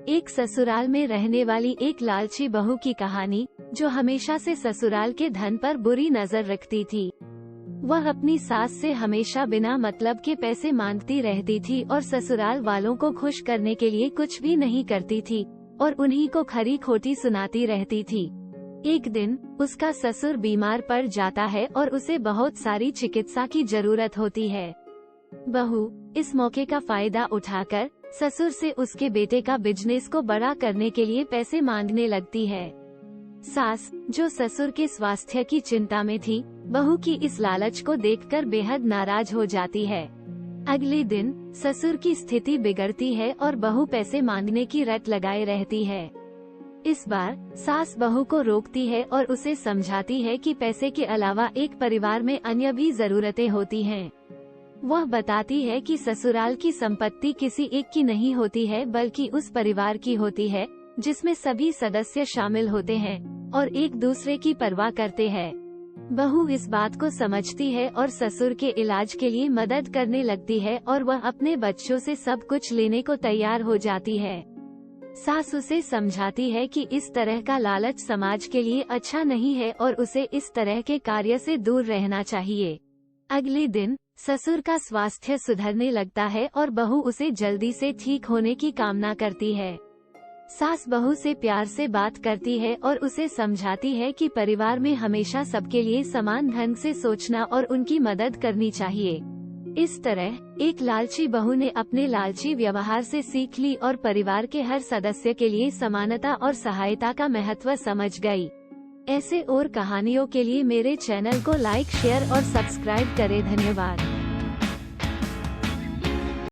एक ससुराल में रहने वाली एक लालची बहू की कहानी, जो हमेशा से ससुराल के धन पर बुरी नजर रखती थी। वह अपनी सास से हमेशा बिना मतलब के पैसे मांगती रहती थी और ससुराल वालों को खुश करने के लिए कुछ भी नहीं करती थी और उन्हीं को खरी खोटी सुनाती रहती थी। एक दिन उसका ससुर बीमार पड़ जाता है और उसे बहुत सारी चिकित्सा की जरूरत होती है। बहू इस मौके का फायदा उठाकर ससुर से उसके बेटे का बिजनेस को बड़ा करने के लिए पैसे मांगने लगती है। सास, जो ससुर के स्वास्थ्य की चिंता में थी, बहू की इस लालच को देखकर बेहद नाराज हो जाती है। अगले दिन ससुर की स्थिति बिगड़ती है और बहू पैसे मांगने की रट लगाए रहती है। इस बार सास बहू को रोकती है और उसे समझाती है कि पैसे के अलावा एक परिवार में अन्य भी जरूरतें होती हैं। वह बताती है कि ससुराल की संपत्ति किसी एक की नहीं होती है, बल्कि उस परिवार की होती है जिसमें सभी सदस्य शामिल होते हैं और एक दूसरे की परवाह करते हैं। बहू इस बात को समझती है और ससुर के इलाज के लिए मदद करने लगती है और वह अपने बच्चों से सब कुछ लेने को तैयार हो जाती है। सास उसे समझाती है कि इस तरह का लालच समाज के लिए अच्छा नहीं है और उसे इस तरह के कार्य से दूर रहना चाहिए। अगले दिन ससुर का स्वास्थ्य सुधरने लगता है और बहू उसे जल्दी से ठीक होने की कामना करती है। सास बहू से प्यार से बात करती है और उसे समझाती है कि परिवार में हमेशा सबके लिए समान ढंग से सोचना और उनकी मदद करनी चाहिए। इस तरह एक लालची बहू ने अपने लालची व्यवहार से सीख ली और परिवार के हर सदस्य के लिए समानता और सहायता का महत्व समझ गई। ऐसे और कहानियों के लिए मेरे चैनल को लाइक, शेयर और सब्सक्राइब करें। धन्यवाद।